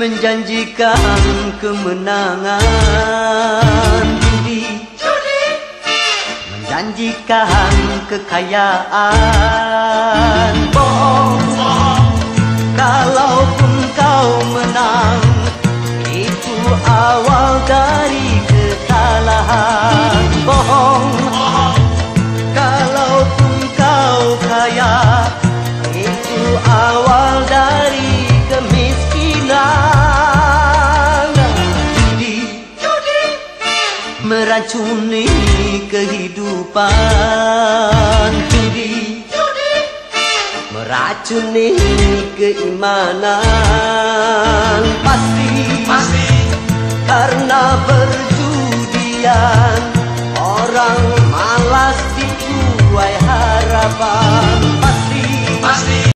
menjanjikan kemenangan judi, menjanjikan kekayaan. Bohong, kalaupun kau menang, itu awal dari kekalahan. Bohong, kalaupun kau kaya, itu awal dari kemiskinan. Judi meracuni kehidupan. Judi meracuni keimanan. Pasti karena berjudian orang malas dituai harapan.